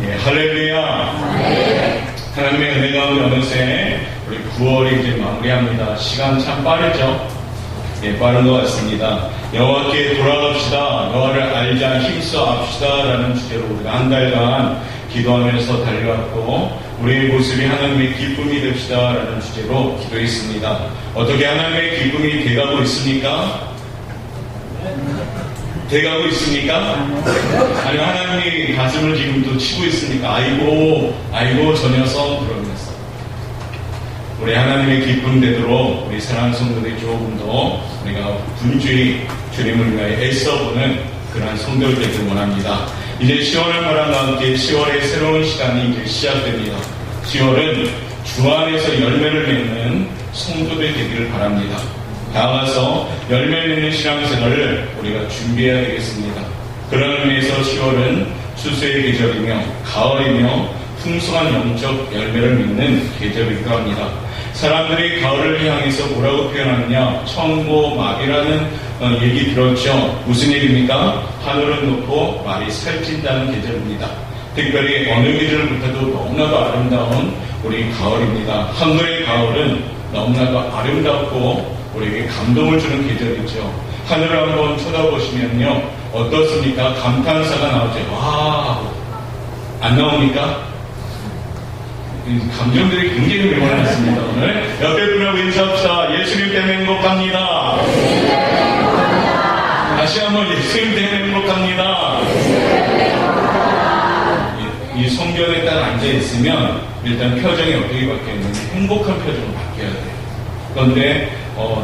예, 할렐루야. 하나님의 은혜 가운데 어느새 우리 9월이 이제 마무리합니다. 시간 참 빠르죠? 예, 빠른 것 같습니다. 여호와께 돌아갑시다. 여호와를 알자 힘써 합시다 라는 주제로 우리가 한 달간 기도하면서 달려왔고, 우리의 모습이 하나님의 기쁨이 됩시다 라는 주제로 기도했습니다. 어떻게 하나님의 기쁨이 돼가고 있습니까? 돼가고 있습니까? 아니, 하나님이 가슴을 지금 또 치고 있습니까? 아이고 저 녀석 그러면서 우리 하나님의 기쁨 되도록 우리 사랑하는 성도들이 조금 더 우리가 분주히 주님을 위하여 애써보는 그러한 성도들 되길 원합니다. 이제 10월을 말함과 함께 10월의 새로운 시간이 이제 시작됩니다. 10월은 주 안에서 열매를 맺는 성도들 되기를 바랍니다. 나아가서 열매를 맺는 신앙생활을 우리가 준비해야 되겠습니다. 그런 의미에서 10월은 추수의 계절이며 가을이며 풍성한 영적 열매를 맺는 계절이기도 합니다. 사람들이 가을을 향해서 뭐라고 표현하느냐, 청고막이라는 얘기 들었죠. 무슨 얘기입니까? 하늘은 높고 말이 살찐다는 계절입니다. 특별히 어느 계절부터도 너무나도 아름다운 우리 가을입니다. 한글의 가을은 너무나도 아름답고 우리에게 감동을 주는 계절이죠. 하늘을 한번 쳐다보시면요, 어떻습니까? 감탄사가 나오죠. 와, 안 나옵니까? 감정들이 굉장히 매몰랐습니다. 오늘 옆에 분하고 인사합시다. 예수님 때문에 행복합니다. 다시 한번 예수님 때문에 행복합니다. 이 성경에 딱 앉아있으면 일단 표정이 어떻게 바뀌었는지 행복한 표정으로 바뀌어야 돼요. 그런데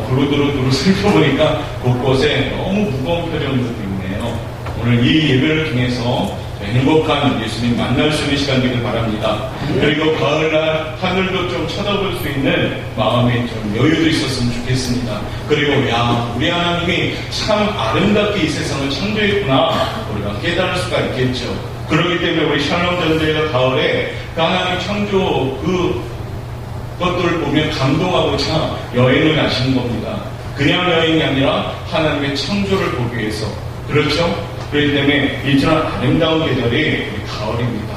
두루두루 살펴보니까 곳곳에 너무 무거운 표정들도 있네요. 오늘 이 예배를 통해서 행복한 예수님 만날 수 있는 시간 되길 바랍니다. 그리고 가을날 하늘도 좀 쳐다볼 수 있는 마음에 좀 여유도 있었으면 좋겠습니다. 그리고 우리 하나님이 참 아름답게 이 세상을 창조했구나 우리가 깨달을 수가 있겠죠. 그렇기 때문에 우리 샬롬 전도회가 가을에 하나님 창조 그것들을 보면 감동하고자 여행을 하시는 겁니다. 그냥 여행이 아니라 하나님의 창조를 보기 위해서. 그렇죠? 그렇기 때문에 이처럼 아름다운 계절이 우리 가을입니다.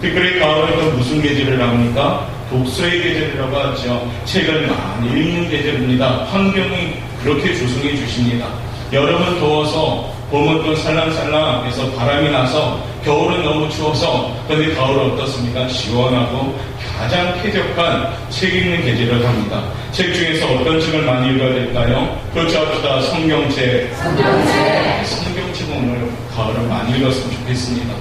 특별히 가을은 또 무슨 계절을 합니까? 독서의 계절이라고 하죠. 책을 많이 읽는 계절입니다. 환경이 그렇게 조성해 주십니다. 여름은 더워서, 봄은 또 살랑살랑해서 바람이 나서, 겨울은 너무 추워서, 그런데 가을은 어떻습니까? 시원하고 가장 쾌적한 책 읽는 계절을 합니다. 책 중에서 어떤 책을 많이 읽어야 될까요? 교차합시다. 성경책. 성경책 오늘 가을은 많이 읽었으면 좋겠습니다.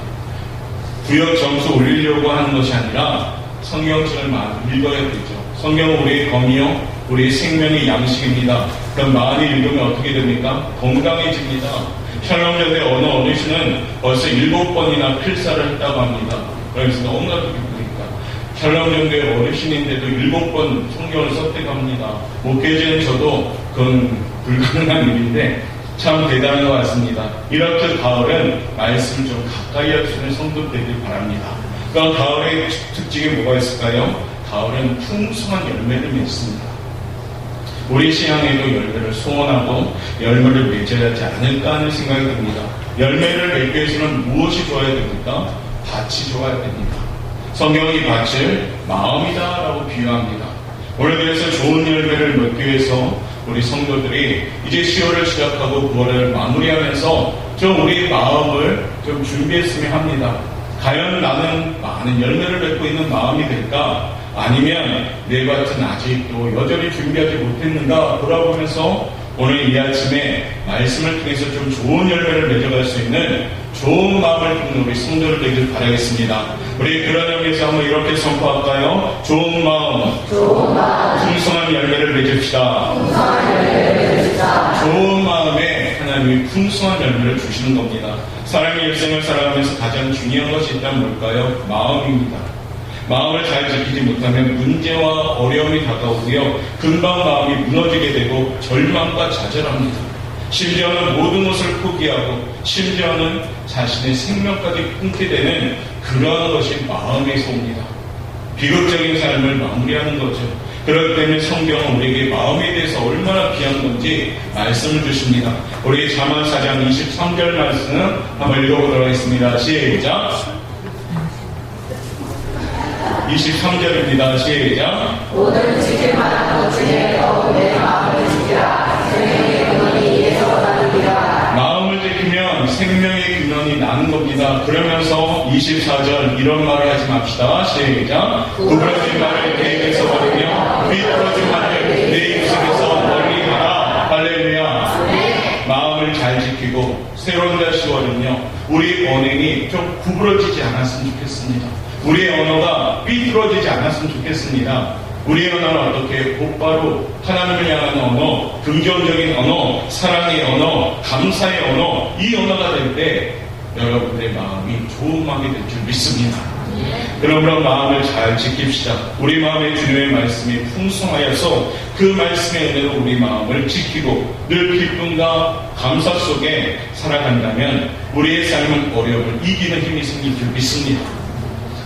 구역 점수 올리려고 하는 것이 아니라 성경책을 많이 읽어야 되죠. 성경은 우리의 검이요, 우리의 생명의 양식입니다. 그럼 많이 읽으면 어떻게 됩니까? 건강해집니다. 샬롬전도회 어느 어르신은 벌써 7번이나 필사를 했다고 합니다. 그래서 너무나도 기쁘니까. 샬롬전도회 어르신인데도 7번 성경을 썼다고 합니다. 목회자인 저도 그건 불가능한 일인데 참 대단한 것 같습니다. 이렇게 가을은 말씀을 좀 가까이 하시는 성도 되길 바랍니다. 그럼 가을의 특징이 뭐가 있을까요? 가을은 풍성한 열매를 맺습니다. 우리 신앙에도 열매를 소원하고 열매를 맺어야 하지 않을까 하는 생각이 듭니다. 열매를 맺기 위해서는 무엇이 좋아야 됩니까? 밭이 좋아야 됩니다. 성경이 밭을 마음이다라고 비유합니다. 오늘 그래서 좋은 열매를 맺기 위해서 우리 성도들이 이제 10월을 시작하고 9월을 마무리하면서 좀 우리 마음을 좀 준비했으면 합니다. 과연 나는 많은 열매를 맺고 있는 마음이 될까? 아니면 내 밭은 아직도 여전히 준비하지 못했는가 돌아보면서 오늘 이 아침에 말씀을 통해서 좀 좋은 열매를 맺어갈 수 있는 좋은 마음을 품는 우리 성도를 되길 바라겠습니다. 우리 그런 의미에서 한번 이렇게 선포할까요? 좋은 마음, 풍성한 열매를 맺읍시다. 좋은 마음에 하나님이 풍성한 열매를 주시는 겁니다. 사람의 일생을 살아가면서 가장 중요한 것이 있다면 뭘까요? 마음입니다. 마음을 잘 지키지 못하면 문제와 어려움이 다가오고요, 금방 마음이 무너지게 되고 절망과 좌절합니다. 심지어는 모든 것을 포기하고 심지어는 자신의 생명까지 끊게 되는 그러한 것이 마음에서 옵니다. 비극적인 삶을 마무리하는 거죠. 그렇기 때문에 성경은 우리에게 마음에 대해서 얼마나 귀한 건지 말씀을 주십니다. 우리 잠언 4장 23절 말씀 한번 읽어보도록 하겠습니다. 시작. 23절입니다. 시작. 오늘 지킬 만한 것 중에 더욱 내 마음을 지키라. 생명의 근원이 이에서 나느니라. 마음을 지키면 생명의 근원이 나는 겁니다. 그러면서 24절 이런 말을 하지 맙시다. 시작. 구부러진 말을 내 입에서 버리며 삐뚤어진 말을 내 입속에서 멀리 하라. 할렐루야. 마음을 잘 지키고 새로운 날 10월은요 우리 언행이 좀 구부러지지 않았으면 좋겠습니다. 우리의 언어가 삐뚤어지지 않았으면 좋겠습니다. 우리의 언어는 어떻게 곧바로 하나님을 향하는 언어, 긍정적인 언어, 사랑의 언어, 감사의 언어, 이 언어가 될 때 여러분들의 마음이 좋은 마음이 될 줄 믿습니다. 그러므로 마음을 잘 지킵시다. 우리 마음에 주님의 말씀이 풍성하여서 그 말씀의 은혜로 우리 마음을 지키고 늘 기쁨과 감사 속에 살아간다면 우리의 삶은 어려움을 이기는 힘이 생길 줄 믿습니다.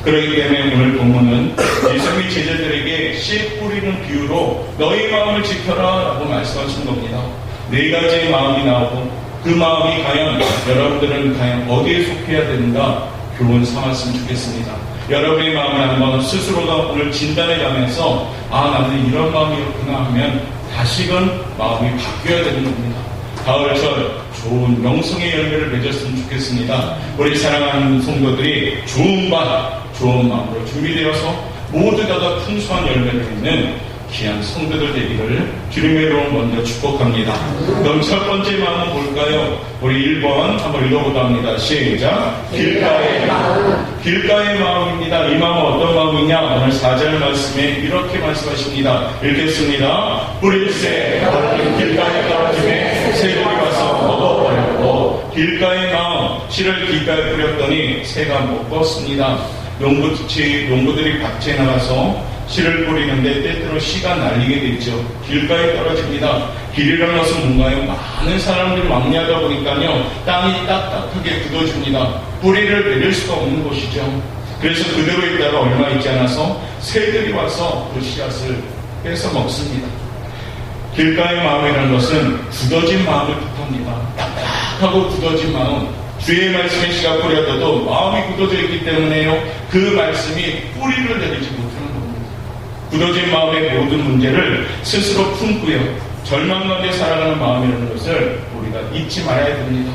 그렇기 때문에 오늘 본문은 예수님이 제자들에게 씨 뿌리는 비유로 너희 마음을 지켜라 라고 말씀하신 겁니다. 네 가지의 마음이 나오고 그 마음이 과연 여러분들은 과연 어디에 속해야 되는가 교훈 삼았으면 좋겠습니다. 여러분의 마음을 한번 스스로가 오늘 진단해 가면서 나는 이런 마음이었구나 하면 다시금 마음이 바뀌어야 되는 겁니다. 가을철 좋은 명성의 열매를 맺었으면 좋겠습니다. 우리 사랑하는 성도들이 좋은 마음으로 준비되어서 모두 다가 풍성한 열매를 맺는 귀한 성도들 되기를 주님의 이름으로 먼저 축복합니다. 그럼 첫 번째 마음은 뭘까요? 우리 1번 한번 읽어보다 합니다. 시작. 길가의 마음. 길가의 마음입니다. 이 마음은 어떤 마음이냐? 오늘 4절 말씀에 이렇게 말씀하십니다. 읽겠습니다. 뿌릴새 멀리 길가에 떨어짐에 새들이 와서 먹어버렸고 길가의 마음 씨를 길가에 뿌렸더니 새가 먹었습니다. 농부들이 밭에 나가서 씨를 뿌리는데 때때로 씨가 날리게 되죠. 길가에 떨어집니다. 길이라는 것은 뭔가요? 많은 사람들이 왕래하다 보니까요 땅이 딱딱하게 굳어집니다. 뿌리를 내릴 수가 없는 곳이죠. 그래서 그대로 있다가 얼마 있지 않아서 새들이 와서 그 씨앗을 뺏어 먹습니다. 길가의 마음이라는 것은 굳어진 마음을 뜻합니다. 딱딱하고 굳어진 마음. 주의 말씀에 씨가 뿌려져도 마음이 굳어져 있기 때문에요 그 말씀이 뿌리를 내리지 못하는 겁니다. 굳어진 마음의 모든 문제를 스스로 품고요 절망 가운데 살아가는 마음이라는 것을 우리가 잊지 말아야 됩니다.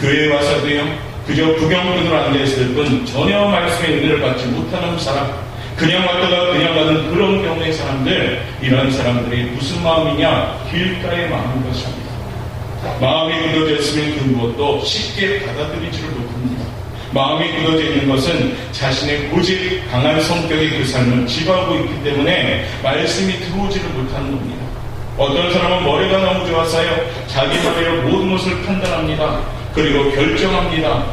교회에 와서도요 그저 구경꾼으로 앉아있을 뿐 전혀 말씀의 은혜를 받지 못하는 사람, 그냥 왔다가 그냥 가는 그런 경우의 사람들, 이런 사람들이 무슨 마음이냐? 길가의 마음인 것입니다. 마음이 굳어져 있으면 그 무엇도 쉽게 받아들이지를 못합니다. 마음이 굳어져 있는 것은 자신의 고집 강한 성격의 그 삶을 지배하고 있기 때문에 말씀이 들어오지를 못하는 겁니다. 어떤 사람은 머리가 너무 좋아서요 자기 머리로 모든 것을 판단합니다. 그리고 결정합니다.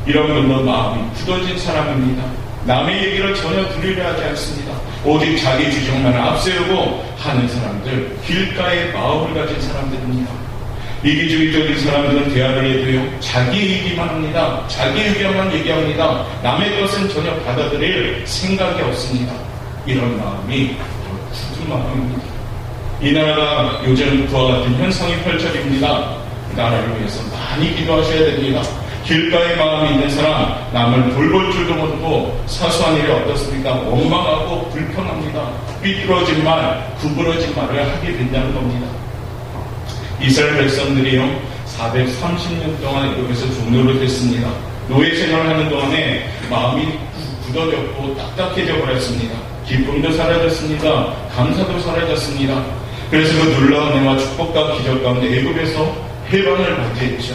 이런 분도 마음이 굳어진 사람입니다. 남의 얘기를 전혀 들으려 하지 않습니다. 오직 자기 주장만 앞세우고 하는 사람들, 길가의 마음을 가진 사람들입니다. 이기주의적인 사람들은 대화를 해도요 자기 얘기만 합니다. 자기 의견만 얘기합니다. 남의 것은 전혀 받아들일 생각이 없습니다. 이런 마음이 굳은 마음입니다. 이 나라가 요즘 그와 같은 현상이 펼쳐집니다. 나라를 위해서 많이 기도하셔야 됩니다. 길가의 마음이 있는 사람, 남을 돌볼 줄도 모르고 사소한 일이 어떻습니까? 원망하고 불평합니다. 삐뚤어진 말, 구부러진 말을 하게 된다는 겁니다. 이스라엘 백성들이요 430년 동안 애굽에서 종노릇 했습니다. 노예 생활을 하는 동안에 마음이 굳어졌고 딱딱해져 버렸습니다. 기쁨도 사라졌습니다. 감사도 사라졌습니다. 그래서 그 놀라운 은혜와 축복과 기적 가운데 애굽에서 해방을 맞이했죠.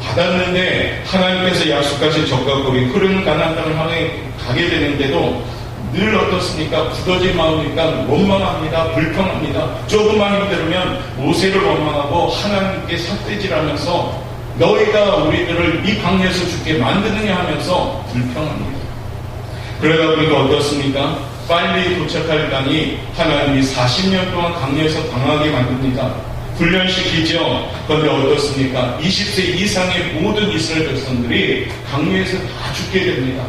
받았는데 하나님께서 약속하신 적과 꿀이 흐르는 가나안 땅을 향해 가게 되는데도 늘 어떻습니까? 굳어진 마음이니까 원망합니다. 불평합니다. 조금만 힘들으면 모세를 원망하고 하나님께 삿대질하면서 너희가 우리들을 이 강에서 죽게 만드느냐 하면서 불평합니다. 그러다 보니까 어떻습니까? 빨리 도착할 땅이 하나님이 40년 동안 강에서 당하게 만듭니다. 훈련시키죠. 그런데 어떻습니까? 20세 이상의 모든 이스라엘 백성들이 강류에서 다 죽게 됩니다.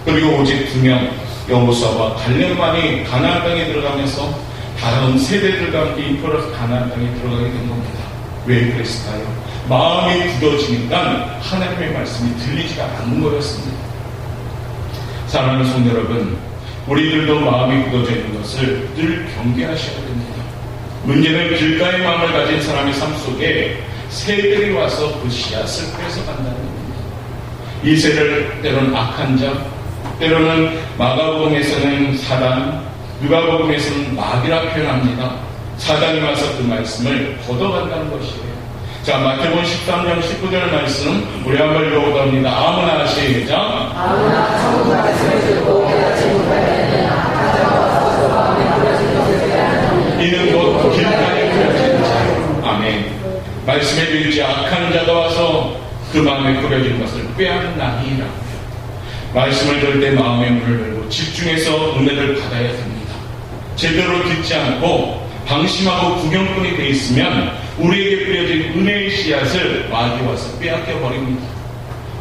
그리고 오직 2명 여호수아와 갈렙만이 가나안 땅에 들어가면서 다른 세대들과 함께 이끌어서 가나안 땅에 들어가게 된 겁니다. 왜 그랬을까요? 마음이 굳어지니까 하나님의 말씀이 들리지가 않는 거였습니다. 사랑하는 성도 여러분, 우리들도 마음이 굳어져 있는 것을 늘 경계하셔야 됩니다. 문제는 길가의 마음을 가진 사람의 삶 속에 새들이 와서 그 씨앗을 뺏어간다는 겁니다. 이 새를 때로는 악한 자, 때로는 마가복음에서는 사단, 누가복음에서는 마귀라 표현합니다. 사단이 와서 그 말씀을 걷어간다는 것이에요. 자, 마태복음 13장 19절 말씀 우리 한번 읽어보다 합니다. 아무나 시작. 아무나 천국 말씀을 듣고 깨닫지 못할 때는 악한 자가 와서 마음에 부러진 것을 빼앗는 이는 곧 길가에 뿌려진 자. 아멘. 말씀에 들지 악한 자가 와서 그 마음에 뿌려진 것을 빼앗나니라. 말씀을 들을 때 마음의 문을 열고 집중해서 은혜를 받아야 됩니다. 제대로 듣지 않고 방심하고 구경꾼이 돼 있으면 우리에게 뿌려진 은혜의 씨앗을 마귀 와서 빼앗겨 버립니다.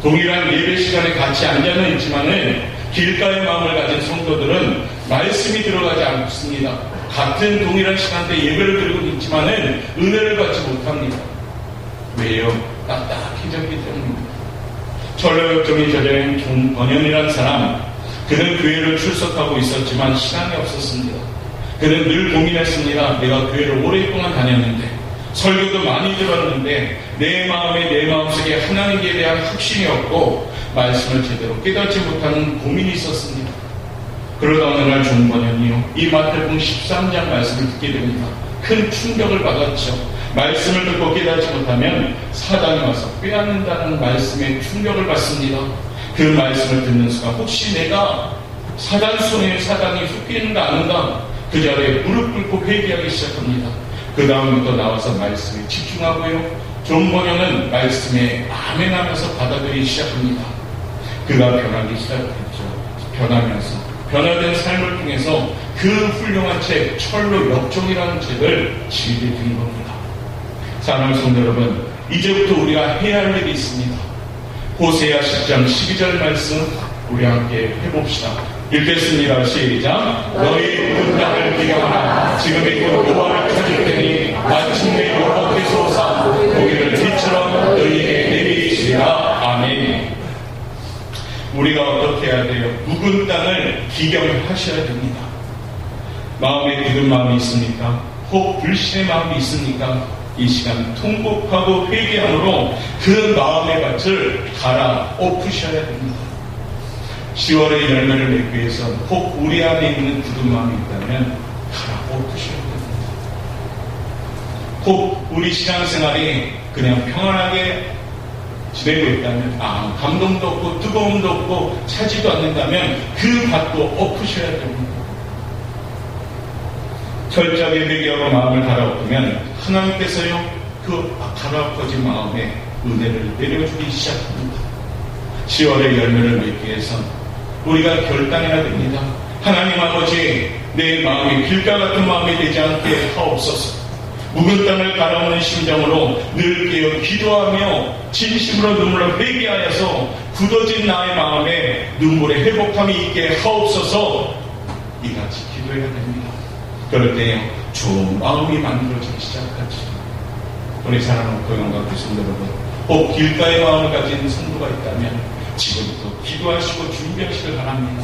동일한 예배 시간에 같이 앉아는 있지만은 길가의 마음을 가진 성도들은 말씀이 들어가지 않습니다. 같은 동일한 시간대 예배를 드리고 있지만은 은혜를 받지 못합니다. 왜요? 딱딱해졌기 때문입니다. 철로역정이 저자인 종번연이라는 사람, 그는 교회를 출석하고 있었지만 신앙이 없었습니다. 그는 늘 고민했습니다. 내가 교회를 오랫동안 다녔는데 설교도 많이 들었는데 내 마음속에 하나님께 대한 확신이 없고 말씀을 제대로 깨닫지 못하는 고민이 있었습니다. 그러다 어느 날 종번연이요, 이 마태복음 13장 말씀을 듣게 됩니다. 큰 충격을 받았죠. 말씀을 듣고 깨닫지 못하면 사단이 와서 빼앗는다는 말씀에 충격을 받습니다. 그 말씀을 듣는 순간 혹시 내가 사단 손에 사단이 속해 있는가 아는가, 그 자리에 무릎 꿇고 회개하기 시작합니다. 그 다음부터 나와서 말씀에 집중하고요, 종번연은 말씀에 아멘하면서 받아들이기 시작합니다. 그가 변하기 시작했죠. 변화된 삶을 통해서 그 훌륭한 책 철로 역종이라는 책을 지게 된 겁니다. 사랑하는 성도 여러분, 이제부터 우리가 해야 할 일이 있습니다. 호세아 10장 12절 말씀 우리 함께 해봅시다. 읽겠습니다. 시작. 너희 묻은 땅을 기경하라. 지금이 곧 여호와를 찾을 때니 마침내 여호와께서 오사 고기를 빛처럼 너희에게 내리시리라. 아멘. 우리가 어떻게 해야 돼요? 묵은 땅을 기경하셔야 됩니다. 마음에 굳은 마음이 있습니까? 혹 불신의 마음이 있습니까? 이 시간 통곡하고 회개함으로 그 마음의 밭을 갈아 엎으셔야 됩니다. 10월의 열매를 맺기 위해서 혹 우리 안에 있는 굳은 마음이 있다면 갈아 엎으셔야 됩니다. 혹 우리 신앙생활이 그냥 평안하게 지내고 있다면 감동도 없고 뜨거움도 없고 차지도 않는다면 그 밭도 엎으셔야 됩니다. 철저하게 회개하고 마음을 갈아엎으면 하나님께서요, 그 갈아엎어진 마음에 은혜를 내려주기 시작합니다. 10월의 열매를 맺기 위해서 우리가 결단해야 됩니다. 하나님 아버지, 내 마음이 길가 같은 마음이 되지 않게 하옵소서. 묵은 땅을 갈아엎는 심정으로 늘 깨어 기도하며 진심으로 눈물로 회개하여서 굳어진 나의 마음에 눈물의 회복함이 있게 하옵소서. 이같이 기도해야 됩니다. 그럴 때요, 좋은 마음이 만들어지기 시작하죠. 우리 사랑하는 고용과 성도 여러분, 꼭 길가의 마음을 가진 성도가 있다면 지금부터 기도하시고 준비하시길 바랍니다.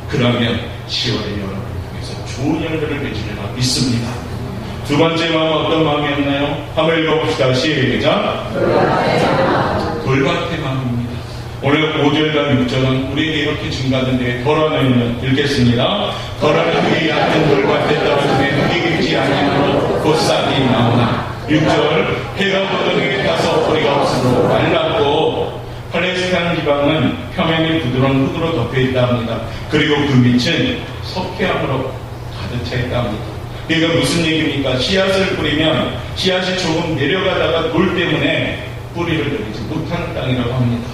그러면 10월에 여러분을 통해서 좋은 열매를 맺으리라 믿습니다. 두 번째 마음은 어떤 마음이었나요? 한번 읽어봅시다. 시작. 돌밭의 마음입니다. 오늘 5절과 6절은 우리에게 이렇게 증가하는데 덜어내는 읽겠습니다. 덜어는 그의 얕은 돌밭에 떨어지면 흙이 깊지 아니하므로 곧 싹이 나오나. 6절 해가 돋은 후에 타서 뿌리가 없으므로 말랐고. 팔레스타인 지방은 표면이 부드러운 흙으로 덮여있다 합니다. 그리고 그 밑은 석회암으로 가득 차 있다 합니다. 그러니까 무슨 얘기입니까? 씨앗을 뿌리면 씨앗이 조금 내려가다가 돌 때문에 뿌리를 내리지 못하는 땅이라고 합니다.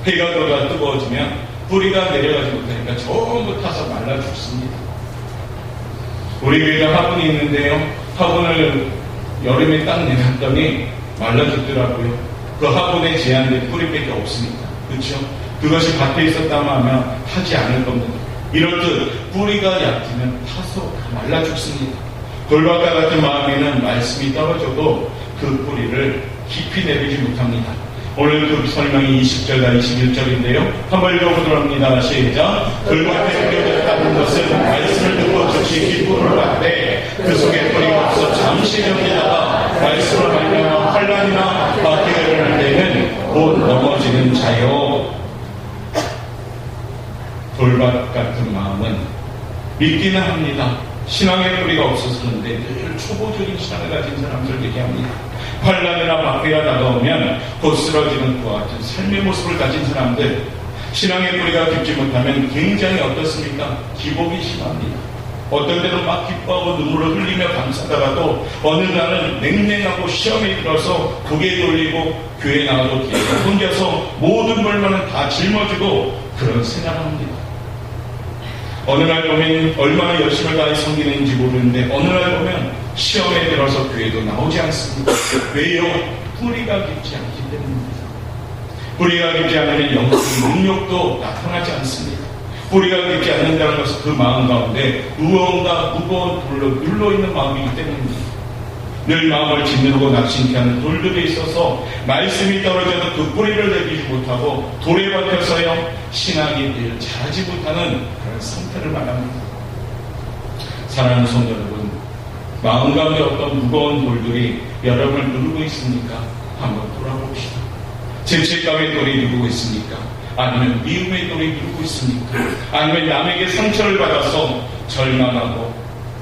해가 더 뜨거워지면 뿌리가 내려가지 못하니까 전부 타서 말라 죽습니다. 우리 교회가 화분이 있는데요, 화분을 여름에 딱 내놨더니 말라 죽더라고요. 그 화분에 제한된 뿌리밖에 없으니까. 그렇죠? 그것이 밭에 있었다면 아마 타지 않을 겁니다. 이렇듯 뿌리가 얕으면 타서 말라 죽습니다. 돌밭과 같은 마음에는 말씀이 떨어져도 그 뿌리를 깊이 내리지 못합니다. 오늘 그 설명이 20절과 21절인데요. 한번 읽어보도록 합니다. 시작. 돌밭에 뿌려졌다는 같은 것은 말씀을 듣고 즉시 기쁨을 받되 그 속에 뿌리가 없어 잠시 견디다가 말씀을 말미암아 환난이나 박해가 일어날 때는 곧 넘어지는 자요. 돌밭 같은 마음은 믿기는 합니다. 신앙의 뿌리가 없어서는 늘 초보적인 신앙을 가진 사람들 얘기합니다. 환난이나 박해가 다가오면 곧 쓰러지는 그와 같은 삶의 모습을 가진 사람들, 신앙의 뿌리가 깊지 못하면 굉장히 어떻습니까? 기복이 심합니다. 어떤 때는 막 기뻐하고 눈물을 흘리며 감사하다가도 어느 날은 냉랭하고 시험에 들어서 고개 돌리고 교회 나가도 뒤에 혼자서 모든 물건은 다 짊어지고 그런 생활을 합니다. 어느 날 보면 얼마나 열심을 다해 섬기는지 모르는데 어느 날 보면 시험에 들어서 교회도 나오지 않습니다. 왜요? 뿌리가 깊지 않기 때문입니다. 뿌리가 깊지 않으면 영적인 능력도 나타나지 않습니다. 뿌리가 깊지 않는다는 것은 그 마음 가운데 무언가 무거운 돌로 눌러있는 마음이기 때문입니다. 늘 마음을 짓누르고 낙심케 하는 돌들이 있어서 말씀이 떨어져도 그 뿌리를 내리지 못하고 돌에 박혀서요 신앙이 늘 자라지 못하는 그런 상태를 말합니다. 사랑하는 성도 여러분, 마음 가운데 어떤 무거운 돌들이 여러분을 누르고 있습니까? 한번 돌아봅시다. 죄책감의 돌이 누르고 있습니까? 아니면 미움의 돌이 누르고 있습니까? 아니면 남에게 상처를 받아서 절망하고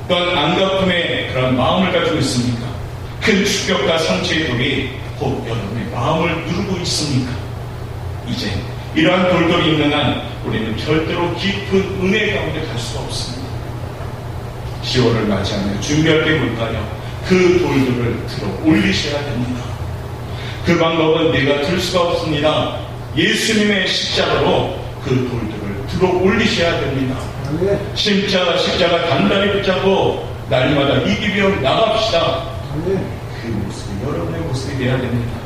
또한 안갚음의 그런 마음을 가지고 있습니까? 큰 충격과 상처의 돌이 곧 여러분의 마음을 누르고 있습니까? 이제 이러한 돌들이 있는 한 우리는 절대로 깊은 은혜 가운데 갈 수가 없습니다. 10월을 맞이하며 준비할 때 볼까요? 그 돌들을 들어 올리셔야 됩니다. 그 방법은 내가 들 수가 없습니다. 예수님의 십자가로 그 돌들을 들어 올리셔야 됩니다. 십자가 단단히 붙잡고 날마다 이 기병 나갑시다. 그 모습이 여러분의 모습이 되어야 됩니다.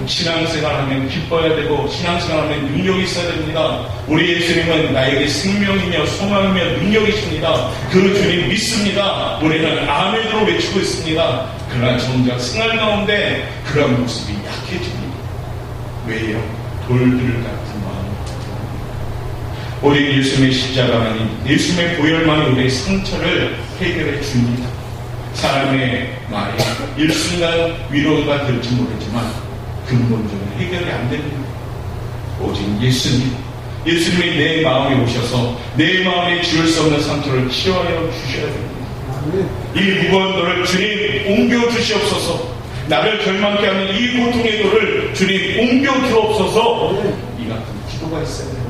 신앙생활하면 기뻐야 되고 신앙생활하면 능력이 있어야 됩니다. 우리 예수님은 나에게 생명이며 소망이며 능력이십니다. 그 주님 믿습니다. 우리는 아멘으로 외치고 있습니다. 그러나 정작 생활 가운데 그런 모습이 약해집니다. 왜요? 돌들 같은 마음. 우리 예수님의 십자가만이 예수님의 보혈만이 우리의 상처를 해결해 줍니다. 사람의 말이 일순간 위로가 될지 모르지만 근본적인 해결이 안 됩니다. 오직 예수님이 내 마음에 오셔서 내 마음에 지울 수 없는 상처를 치유하여 주셔야 됩니다. 이 무거운 돌을 주님 옮겨 주시옵소서. 나를 절망케 하는 이 고통의 돌을 주님 옮겨 주옵소서. 이 같은 기도가 있어야 됩니다.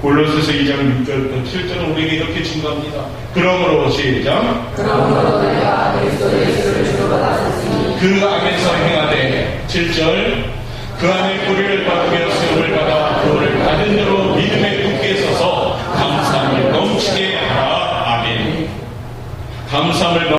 골로새서 2장 6절부터 7절은 우리에게 이렇게 증거합니다. 그러므로 시작. 그러므로 내가 그리스도 예수를 주로 받았으니 그 안에서 행하되 7절 그 안에 뿌리를 받으며 세움을 받아 그를 받은 대로 믿음에 굳게 서서 감사함을 넘치게 하라. 아멘. 감사함을